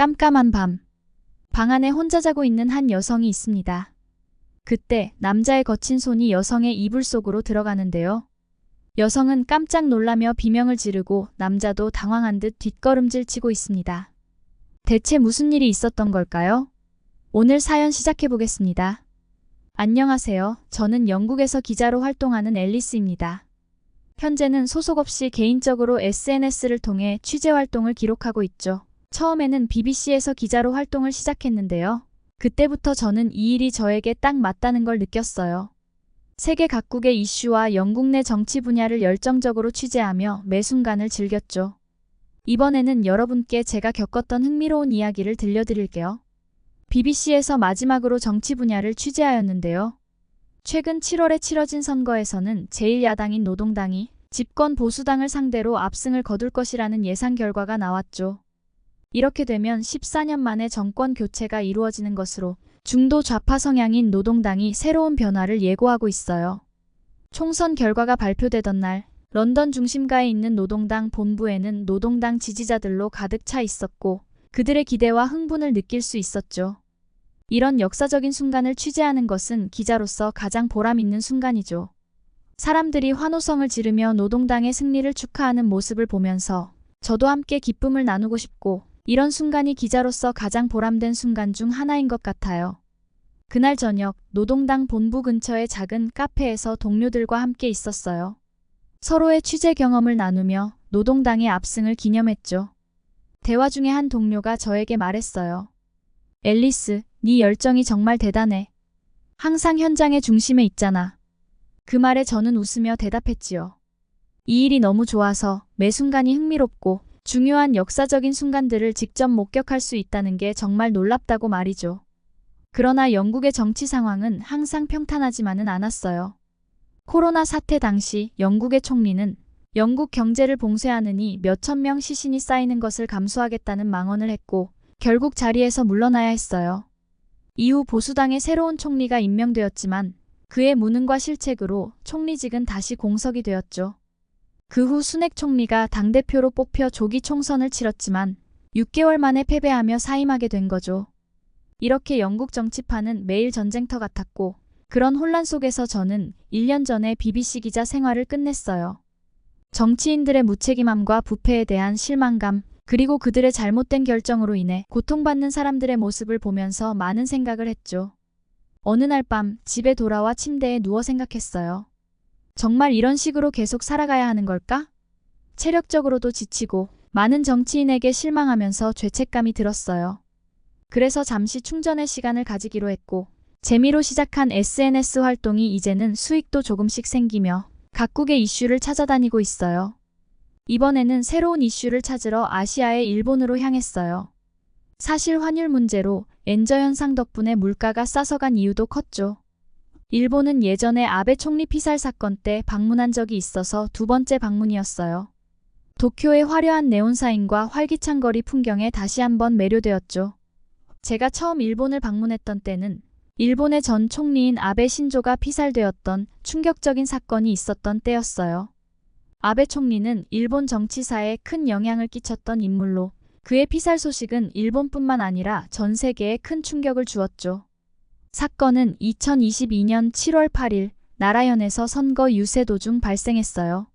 깜깜한 밤. 방 안에 혼자 자고 있는 한 여성이 있습니다. 그때 남자의 거친 손이 여성의 이불 속으로 들어가는데요. 여성은 깜짝 놀라며 비명을 지르고 남자도 당황한 듯 뒷걸음질 치고 있습니다. 대체 무슨 일이 있었던 걸까요? 오늘 사연 시작해보겠습니다. 안녕하세요. 저는 영국에서 기자로 활동하는 앨리스입니다. 현재는 소속 없이 개인적으로 SNS를 통해 취재 활동을 기록하고 있죠. 처음에는 BBC에서 기자로 활동을 시작했는데요. 그때부터 저는 이 일이 저에게 딱 맞다는 걸 느꼈어요. 세계 각국의 이슈와 영국 내 정치 분야를 열정적으로 취재하며 매 순간을 즐겼죠. 이번에는 여러분께 제가 겪었던 흥미로운 이야기를 들려드릴게요. BBC에서 마지막으로 정치 분야를 취재하였는데요. 최근 7월에 치러진 선거에서는 제1야당인 노동당이 집권 보수당을 상대로 압승을 거둘 것이라는 예상 결과가 나왔죠. 이렇게 되면 14년 만에 정권 교체가 이루어지는 것으로 중도 좌파 성향인 노동당이 새로운 변화를 예고하고 있어요. 총선 결과가 발표되던 날 런던 중심가에 있는 노동당 본부에는 노동당 지지자들로 가득 차 있었고 그들의 기대와 흥분을 느낄 수 있었죠. 이런 역사적인 순간을 취재하는 것은 기자로서 가장 보람 있는 순간이죠. 사람들이 환호성을 지르며 노동당의 승리를 축하하는 모습을 보면서 저도 함께 기쁨을 나누고 싶고 이런 순간이 기자로서 가장 보람된 순간 중 하나인 것 같아요. 그날 저녁 노동당 본부 근처의 작은 카페에서 동료들과 함께 있었어요. 서로의 취재 경험을 나누며 노동당의 압승을 기념했죠. 대화 중에 한 동료가 저에게 말했어요. 앨리스, 네 열정이 정말 대단해. 항상 현장의 중심에 있잖아. 그 말에 저는 웃으며 대답했지요. 이 일이 너무 좋아서 매 순간이 흥미롭고 중요한 역사적인 순간들을 직접 목격할 수 있다는 게 정말 놀랍다고 말이죠. 그러나 영국의 정치 상황은 항상 평탄하지만은 않았어요. 코로나 사태 당시 영국의 총리는 영국 경제를 봉쇄하느니 몇천 명 시신이 쌓이는 것을 감수하겠다는 망언을 했고 결국 자리에서 물러나야 했어요. 이후 보수당의 새로운 총리가 임명되었지만 그의 무능과 실책으로 총리직은 다시 공석이 되었죠. 그 후 수넥 총리가 당대표로 뽑혀 조기 총선을 치렀지만 6개월 만에 패배하며 사임하게 된 거죠. 이렇게 영국 정치판은 매일 전쟁터 같았고 그런 혼란 속에서 저는 1년 전에 BBC 기자 생활을 끝냈어요. 정치인들의 무책임함과 부패에 대한 실망감 그리고 그들의 잘못된 결정으로 인해 고통받는 사람들의 모습을 보면서 많은 생각을 했죠. 어느 날 밤 집에 돌아와 침대에 누워 생각했어요. 정말 이런 식으로 계속 살아가야 하는 걸까? 체력적으로도 지치고 많은 정치인에게 실망하면서 죄책감이 들었어요. 그래서 잠시 충전의 시간을 가지기로 했고 재미로 시작한 SNS 활동이 이제는 수익도 조금씩 생기며 각국의 이슈를 찾아다니고 있어요. 이번에는 새로운 이슈를 찾으러 아시아의 일본으로 향했어요. 사실 환율 문제로 엔저 현상 덕분에 물가가 싸서 간 이유도 컸죠. 일본은 예전에 아베 총리 피살 사건 때 방문한 적이 있어서 두 번째 방문이었어요. 도쿄의 화려한 네온사인과 활기찬 거리 풍경에 다시 한번 매료되었죠. 제가 처음 일본을 방문했던 때는 일본의 전 총리인 아베 신조가 피살되었던 충격적인 사건이 있었던 때였어요. 아베 총리는 일본 정치사에 큰 영향을 끼쳤던 인물로 그의 피살 소식은 일본뿐만 아니라 전 세계에 큰 충격을 주었죠. 사건은 2022년 7월 8일 나라현에서 선거 유세 도중 발생했어요.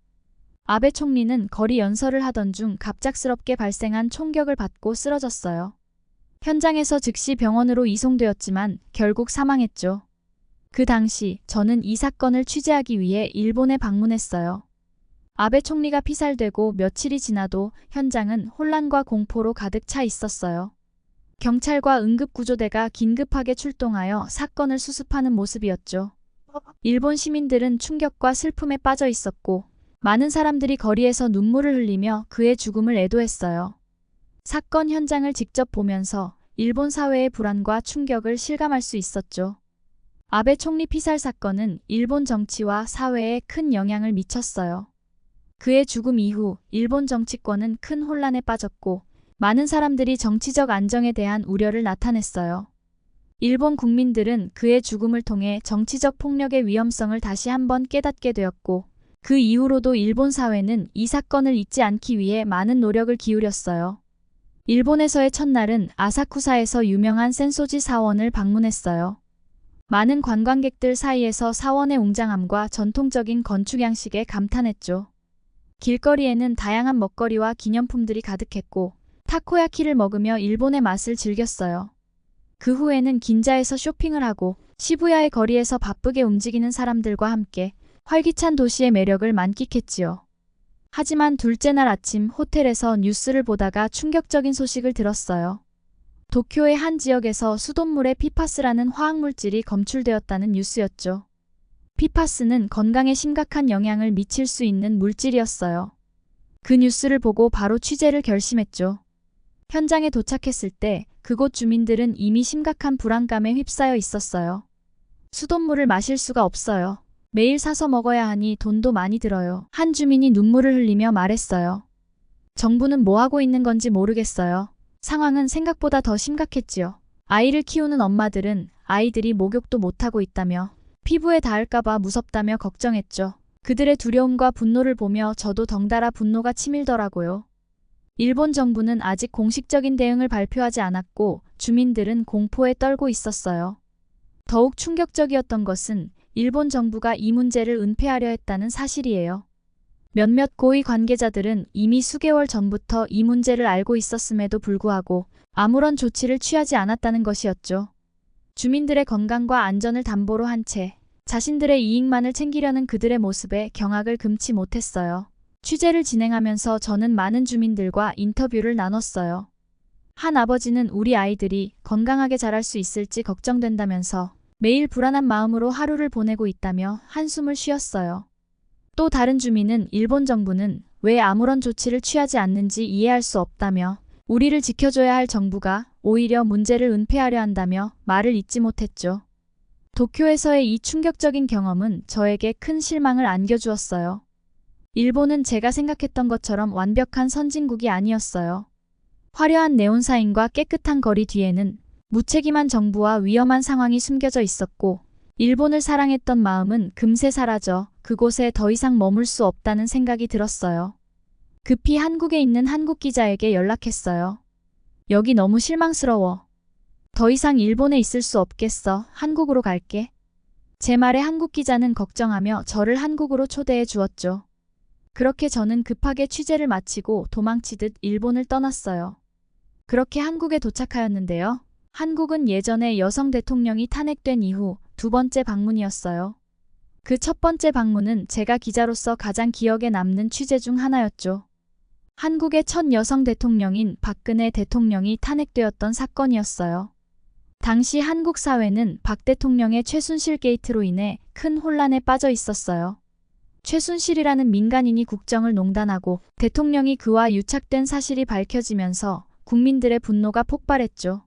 아베 총리는 거리 연설을 하던 중 갑작스럽게 발생한 총격을 받고 쓰러졌어요. 현장에서 즉시 병원으로 이송되었지만 결국 사망했죠. 그 당시 저는 이 사건을 취재하기 위해 일본에 방문했어요. 아베 총리가 피살되고 며칠이 지나도 현장은 혼란과 공포로 가득 차 있었어요. 경찰과 응급구조대가 긴급하게 출동하여 사건을 수습하는 모습이었죠. 일본 시민들은 충격과 슬픔에 빠져 있었고 많은 사람들이 거리에서 눈물을 흘리며 그의 죽음을 애도했어요. 사건 현장을 직접 보면서 일본 사회의 불안과 충격을 실감할 수 있었죠. 아베 총리 피살 사건은 일본 정치와 사회에 큰 영향을 미쳤어요. 그의 죽음 이후 일본 정치권은 큰 혼란에 빠졌고 많은 사람들이 정치적 안정에 대한 우려를 나타냈어요. 일본 국민들은 그의 죽음을 통해 정치적 폭력의 위험성을 다시 한번 깨닫게 되었고 그 이후로도 일본 사회는 이 사건을 잊지 않기 위해 많은 노력을 기울였어요. 일본에서의 첫날은 아사쿠사에서 유명한 센소지 사원을 방문했어요. 많은 관광객들 사이에서 사원의 웅장함과 전통적인 건축 양식에 감탄했죠. 길거리에는 다양한 먹거리와 기념품들이 가득했고 타코야키를 먹으며 일본의 맛을 즐겼어요. 그 후에는 긴자에서 쇼핑을 하고 시부야의 거리에서 바쁘게 움직이는 사람들과 함께 활기찬 도시의 매력을 만끽했지요. 하지만 둘째 날 아침 호텔에서 뉴스를 보다가 충격적인 소식을 들었어요. 도쿄의 한 지역에서 수돗물에 PFAS라는 화학물질이 검출되었다는 뉴스였죠. PFAS는 건강에 심각한 영향을 미칠 수 있는 물질이었어요. 그 뉴스를 보고 바로 취재를 결심했죠. 현장에 도착했을 때 그곳 주민들은 이미 심각한 불안감에 휩싸여 있었어요. 수돗물을 마실 수가 없어요. 매일 사서 먹어야 하니 돈도 많이 들어요. 한 주민이 눈물을 흘리며 말했어요. 정부는 뭐 하고 있는 건지 모르겠어요. 상황은 생각보다 더 심각했지요. 아이를 키우는 엄마들은 아이들이 목욕도 못하고 있다며 피부에 닿을까봐 무섭다며 걱정했죠. 그들의 두려움과 분노를 보며 저도 덩달아 분노가 치밀더라고요. 일본 정부는 아직 공식적인 대응을 발표하지 않았고 주민들은 공포에 떨고 있었어요. 더욱 충격적이었던 것은 일본 정부가 이 문제를 은폐하려 했다는 사실이에요. 몇몇 고위 관계자들은 이미 수개월 전부터 이 문제를 알고 있었음에도 불구하고 아무런 조치를 취하지 않았다는 것이었죠. 주민들의 건강과 안전을 담보로 한 채 자신들의 이익만을 챙기려는 그들의 모습에 경악을 금치 못했어요. 취재를 진행하면서 저는 많은 주민들과 인터뷰를 나눴어요. 한 아버지는 우리 아이들이 건강하게 자랄 수 있을지 걱정된다면서 매일 불안한 마음으로 하루를 보내고 있다며 한숨을 쉬었어요. 또 다른 주민은 일본 정부는 왜 아무런 조치를 취하지 않는지 이해할 수 없다며 우리를 지켜줘야 할 정부가 오히려 문제를 은폐하려 한다며 말을 잇지 못했죠. 도쿄에서의 이 충격적인 경험은 저에게 큰 실망을 안겨주었어요. 일본은 제가 생각했던 것처럼 완벽한 선진국이 아니었어요. 화려한 네온사인과 깨끗한 거리 뒤에는 무책임한 정부와 위험한 상황이 숨겨져 있었고 일본을 사랑했던 마음은 금세 사라져 그곳에 더 이상 머물 수 없다는 생각이 들었어요. 급히 한국에 있는 한국 기자에게 연락했어요. 여기 너무 실망스러워. 더 이상 일본에 있을 수 없겠어. 한국으로 갈게. 제 말에 한국 기자는 걱정하며 저를 한국으로 초대해 주었죠. 그렇게 저는 급하게 취재를 마치고 도망치듯 일본을 떠났어요. 그렇게 한국에 도착하였는데요. 한국은 예전에 여성 대통령이 탄핵된 이후 두 번째 방문이었어요. 그 첫 번째 방문은 제가 기자로서 가장 기억에 남는 취재 중 하나였죠. 한국의 첫 여성 대통령인 박근혜 대통령이 탄핵되었던 사건이었어요. 당시 한국 사회는 박 대통령의 최순실 게이트로 인해 큰 혼란에 빠져 있었어요. 최순실이라는 민간인이 국정을 농단하고 대통령이 그와 유착된 사실이 밝혀지면서 국민들의 분노가 폭발했죠.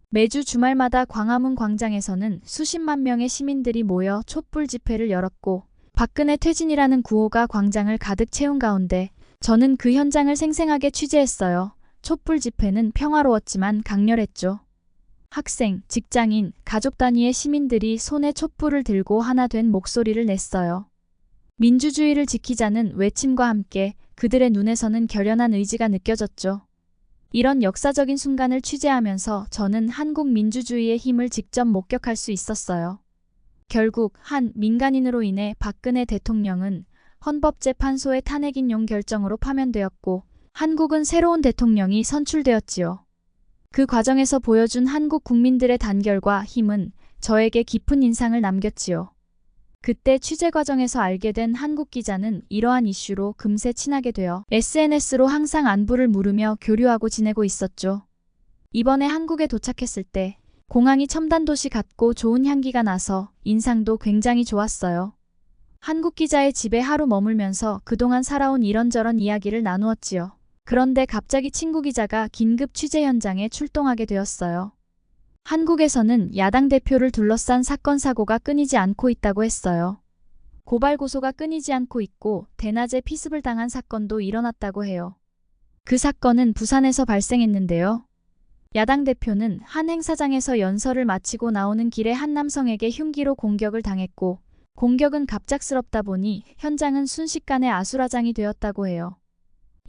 매주 주말마다 광화문 광장에서는 수십만 명의 시민들이 모여 촛불 집회를 열었고 박근혜 퇴진이라는 구호가 광장을 가득 채운 가운데 저는 그 현장을 생생하게 취재했어요. 촛불 집회는 평화로웠지만 강렬했죠. 학생, 직장인, 가족 단위의 시민들이 손에 촛불을 들고 하나 된 목소리를 냈어요. 민주주의를 지키자는 외침과 함께 그들의 눈에서는 결연한 의지가 느껴졌죠. 이런 역사적인 순간을 취재하면서 저는 한국 민주주의의 힘을 직접 목격할 수 있었어요. 결국 한 민간인으로 인해 박근혜 대통령은 헌법재판소의 탄핵인용 결정으로 파면되었고 한국은 새로운 대통령이 선출되었지요. 그 과정에서 보여준 한국 국민들의 단결과 힘은 저에게 깊은 인상을 남겼지요. 그때 취재 과정에서 알게 된 한국 기자는 이러한 이슈로 금세 친하게 되어 SNS로 항상 안부를 물으며 교류하고 지내고 있었죠. 이번에 한국에 도착했을 때 공항이 첨단도시 같고 좋은 향기가 나서 인상도 굉장히 좋았어요. 한국 기자의 집에 하루 머물면서 그동안 살아온 이런저런 이야기를 나누었지요. 그런데 갑자기 친구 기자가 긴급 취재 현장에 출동하게 되었어요. 한국에서는 야당 대표를 둘러싼 사건 사고가 끊이지 않고 있다고 했어요. 고발 고소가 끊이지 않고 있고 대낮에 피습을 당한 사건도 일어났다고 해요. 그 사건은 부산에서 발생했는데요. 야당 대표는 한 행사장에서 연설을 마치고 나오는 길에 한 남성에게 흉기로 공격을 당했고 공격은 갑작스럽다 보니 현장은 순식간에 아수라장이 되었다고 해요.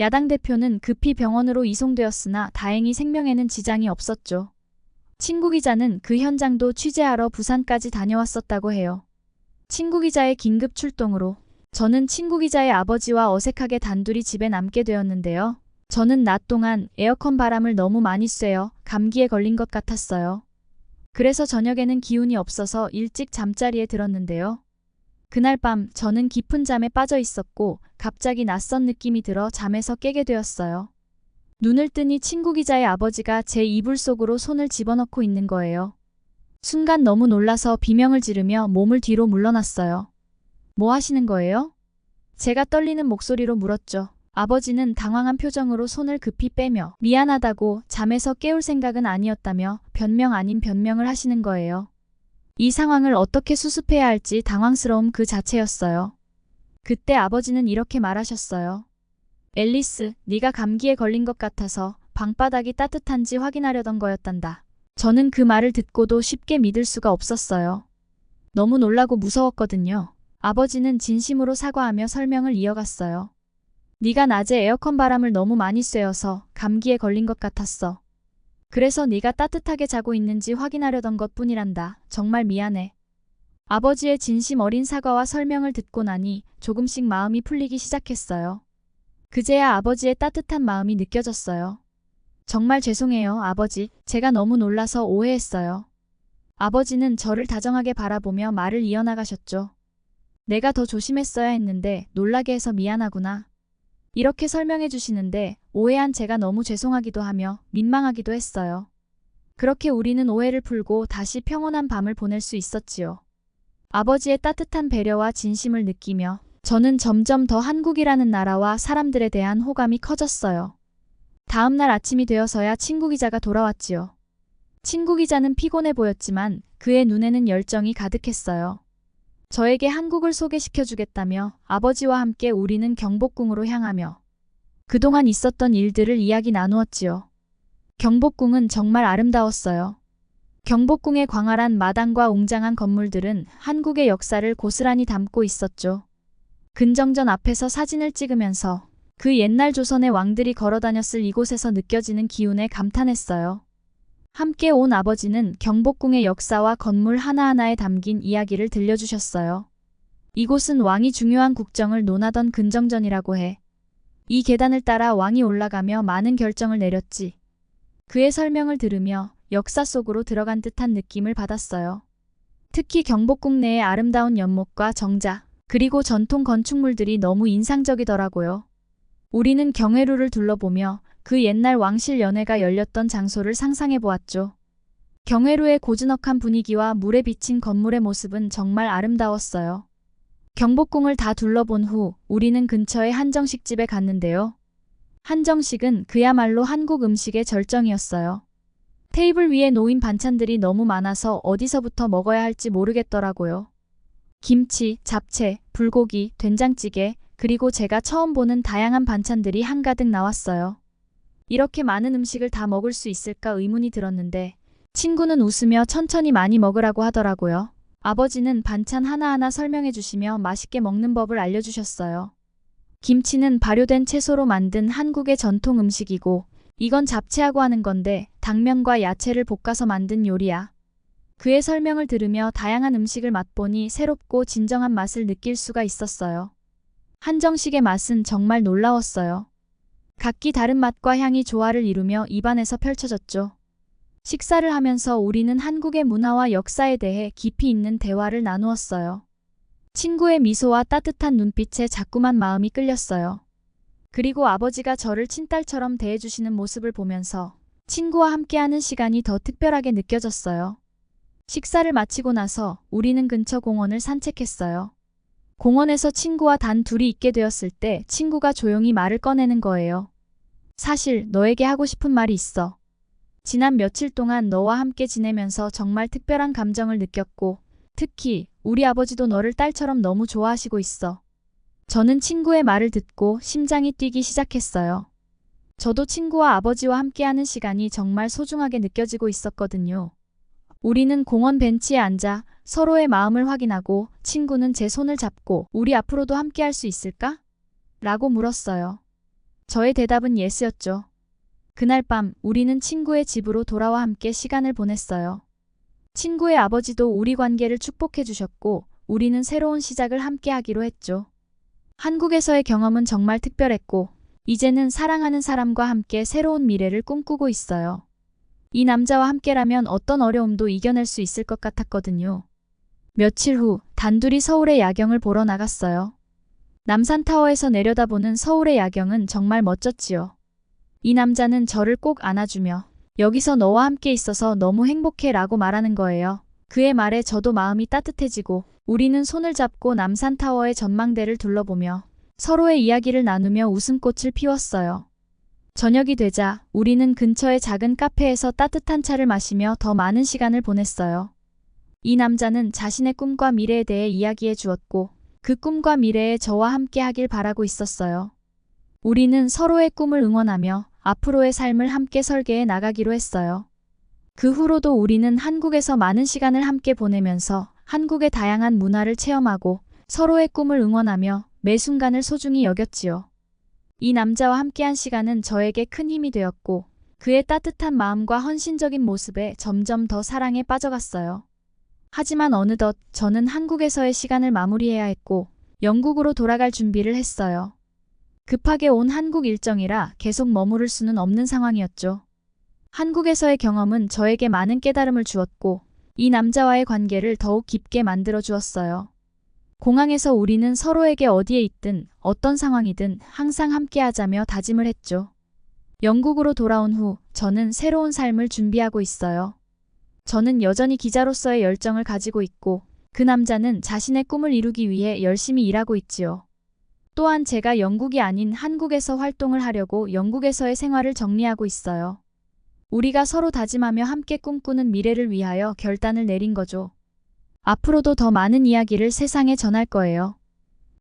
야당 대표는 급히 병원으로 이송되었으나 다행히 생명에는 지장이 없었죠. 친구 기자는 그 현장도 취재하러 부산까지 다녀왔었다고 해요. 친구 기자의 긴급 출동으로 저는 친구 기자의 아버지와 어색하게 단둘이 집에 남게 되었는데요. 저는 낮 동안 에어컨 바람을 너무 많이 쐬어 감기에 걸린 것 같았어요. 그래서 저녁에는 기운이 없어서 일찍 잠자리에 들었는데요. 그날 밤 저는 깊은 잠에 빠져 있었고 갑자기 낯선 느낌이 들어 잠에서 깨게 되었어요. 눈을 뜨니 친구 기자의 아버지가 제 이불 속으로 손을 집어넣고 있는 거예요. 순간 너무 놀라서 비명을 지르며 몸을 뒤로 물러났어요. 뭐 하시는 거예요? 제가 떨리는 목소리로 물었죠. 아버지는 당황한 표정으로 손을 급히 빼며 미안하다고 잠에서 깨울 생각은 아니었다며 변명 아닌 변명을 하시는 거예요. 이 상황을 어떻게 수습해야 할지 당황스러움 그 자체였어요. 그때 아버지는 이렇게 말하셨어요. 앨리스, 네가 감기에 걸린 것 같아서 방바닥이 따뜻한지 확인하려던 거였단다. 저는 그 말을 듣고도 쉽게 믿을 수가 없었어요. 너무 놀라고 무서웠거든요. 아버지는 진심으로 사과하며 설명을 이어갔어요. 네가 낮에 에어컨 바람을 너무 많이 쐬어서 감기에 걸린 것 같았어. 그래서 네가 따뜻하게 자고 있는지 확인하려던 것뿐이란다. 정말 미안해. 아버지의 진심 어린 사과와 설명을 듣고 나니 조금씩 마음이 풀리기 시작했어요. 그제야 아버지의 따뜻한 마음이 느껴졌어요. 정말 죄송해요, 아버지. 제가 너무 놀라서 오해했어요. 아버지는 저를 다정하게 바라보며 말을 이어나가셨죠. 내가 더 조심했어야 했는데 놀라게 해서 미안하구나. 이렇게 설명해 주시는데 오해한 제가 너무 죄송하기도 하며 민망하기도 했어요. 그렇게 우리는 오해를 풀고 다시 평온한 밤을 보낼 수 있었지요. 아버지의 따뜻한 배려와 진심을 느끼며 저는 점점 더 한국이라는 나라와 사람들에 대한 호감이 커졌어요. 다음 날 아침이 되어서야 친구 기자가 돌아왔지요. 친구 기자는 피곤해 보였지만 그의 눈에는 열정이 가득했어요. 저에게 한국을 소개시켜주겠다며 아버지와 함께 우리는 경복궁으로 향하며 그동안 있었던 일들을 이야기 나누었지요. 경복궁은 정말 아름다웠어요. 경복궁의 광활한 마당과 웅장한 건물들은 한국의 역사를 고스란히 담고 있었죠. 근정전 앞에서 사진을 찍으면서 그 옛날 조선의 왕들이 걸어다녔을 이곳에서 느껴지는 기운에 감탄했어요. 함께 온 아버지는 경복궁의 역사와 건물 하나하나에 담긴 이야기를 들려주셨어요. 이곳은 왕이 중요한 국정을 논하던 근정전이라고 해. 이 계단을 따라 왕이 올라가며 많은 결정을 내렸지. 그의 설명을 들으며 역사 속으로 들어간 듯한 느낌을 받았어요. 특히 경복궁 내의 아름다운 연못과 정자, 그리고 전통 건축물들이 너무 인상적이더라고요. 우리는 경회루를 둘러보며 그 옛날 왕실 연회가 열렸던 장소를 상상해 보았죠. 경회루의 고즈넉한 분위기와 물에 비친 건물의 모습은 정말 아름다웠어요. 경복궁을 다 둘러본 후 우리는 근처의 한정식집에 갔는데요. 한정식은 그야말로 한국 음식의 절정이었어요. 테이블 위에 놓인 반찬들이 너무 많아서 어디서부터 먹어야 할지 모르겠더라고요. 김치, 잡채, 불고기, 된장찌개, 그리고 제가 처음 보는 다양한 반찬들이 한가득 나왔어요. 이렇게 많은 음식을 다 먹을 수 있을까 의문이 들었는데 친구는 웃으며 천천히 많이 먹으라고 하더라고요. 아버지는 반찬 하나하나 설명해 주시며 맛있게 먹는 법을 알려주셨어요. 김치는 발효된 채소로 만든 한국의 전통 음식이고 이건 잡채하고 하는 건데 당면과 야채를 볶아서 만든 요리야. 그의 설명을 들으며 다양한 음식을 맛보니 새롭고 진정한 맛을 느낄 수가 있었어요. 한정식의 맛은 정말 놀라웠어요. 각기 다른 맛과 향이 조화를 이루며 입안에서 펼쳐졌죠. 식사를 하면서 우리는 한국의 문화와 역사에 대해 깊이 있는 대화를 나누었어요. 친구의 미소와 따뜻한 눈빛에 자꾸만 마음이 끌렸어요. 그리고 아버지가 저를 친딸처럼 대해주시는 모습을 보면서 친구와 함께하는 시간이 더 특별하게 느껴졌어요. 식사를 마치고 나서 우리는 근처 공원을 산책했어요. 공원에서 친구와 단 둘이 있게 되었을 때 친구가 조용히 말을 꺼내는 거예요. 사실 너에게 하고 싶은 말이 있어. 지난 며칠 동안 너와 함께 지내면서 정말 특별한 감정을 느꼈고 특히 우리 아버지도 너를 딸처럼 너무 좋아하시고 있어. 저는 친구의 말을 듣고 심장이 뛰기 시작했어요. 저도 친구와 아버지와 함께하는 시간이 정말 소중하게 느껴지고 있었거든요. 우리는 공원 벤치에 앉아 서로의 마음을 확인하고 친구는 제 손을 잡고 우리 앞으로도 함께할 수 있을까? 라고 물었어요. 저의 대답은 예스였죠. 그날 밤 우리는 친구의 집으로 돌아와 함께 시간을 보냈어요. 친구의 아버지도 우리 관계를 축복해 주셨고 우리는 새로운 시작을 함께 하기로 했죠. 한국에서의 경험은 정말 특별했고 이제는 사랑하는 사람과 함께 새로운 미래를 꿈꾸고 있어요. 이 남자와 함께라면 어떤 어려움도 이겨낼 수 있을 것 같았거든요. 며칠 후 단둘이 서울의 야경을 보러 나갔어요. 남산타워에서 내려다보는 서울의 야경은 정말 멋졌지요. 이 남자는 저를 꼭 안아주며 여기서 너와 함께 있어서 너무 행복해 라고 말하는 거예요. 그의 말에 저도 마음이 따뜻해지고 우리는 손을 잡고 남산타워의 전망대를 둘러보며 서로의 이야기를 나누며 웃음꽃을 피웠어요. 저녁이 되자 우리는 근처의 작은 카페에서 따뜻한 차를 마시며 더 많은 시간을 보냈어요. 이 남자는 자신의 꿈과 미래에 대해 이야기해 주었고 그 꿈과 미래에 저와 함께 하길 바라고 있었어요. 우리는 서로의 꿈을 응원하며 앞으로의 삶을 함께 설계해 나가기로 했어요. 그 후로도 우리는 한국에서 많은 시간을 함께 보내면서 한국의 다양한 문화를 체험하고 서로의 꿈을 응원하며 매 순간을 소중히 여겼지요. 이 남자와 함께한 시간은 저에게 큰 힘이 되었고 그의 따뜻한 마음과 헌신적인 모습에 점점 더 사랑에 빠져갔어요. 하지만 어느덧 저는 한국에서의 시간을 마무리해야 했고 영국으로 돌아갈 준비를 했어요. 급하게 온 한국 일정이라 계속 머무를 수는 없는 상황이었죠. 한국에서의 경험은 저에게 많은 깨달음을 주었고 이 남자와의 관계를 더욱 깊게 만들어 주었어요. 공항에서 우리는 서로에게 어디에 있든 어떤 상황이든 항상 함께하자며 다짐을 했죠. 영국으로 돌아온 후 저는 새로운 삶을 준비하고 있어요. 저는 여전히 기자로서의 열정을 가지고 있고 그 남자는 자신의 꿈을 이루기 위해 열심히 일하고 있지요. 또한 제가 영국이 아닌 한국에서 활동을 하려고 영국에서의 생활을 정리하고 있어요. 우리가 서로 다짐하며 함께 꿈꾸는 미래를 위하여 결단을 내린 거죠. 앞으로도 더 많은 이야기를 세상에 전할 거예요.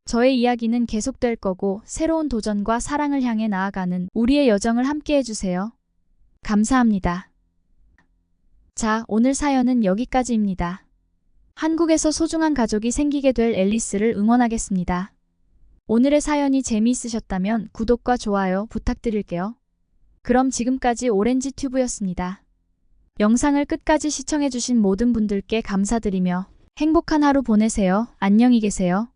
저의 이야기는 계속될 거고 새로운 도전과 사랑을 향해 나아가는 우리의 여정을 함께 해주세요. 감사합니다. 자, 오늘 사연은 여기까지입니다. 한국에서 소중한 가족이 생기게 될 앨리스를 응원하겠습니다. 오늘의 사연이 재미있으셨다면 구독과 좋아요 부탁드릴게요. 그럼 지금까지 오렌지 튜브였습니다. 영상을 끝까지 시청해주신 모든 분들께 감사드리며 행복한 하루 보내세요. 안녕히 계세요.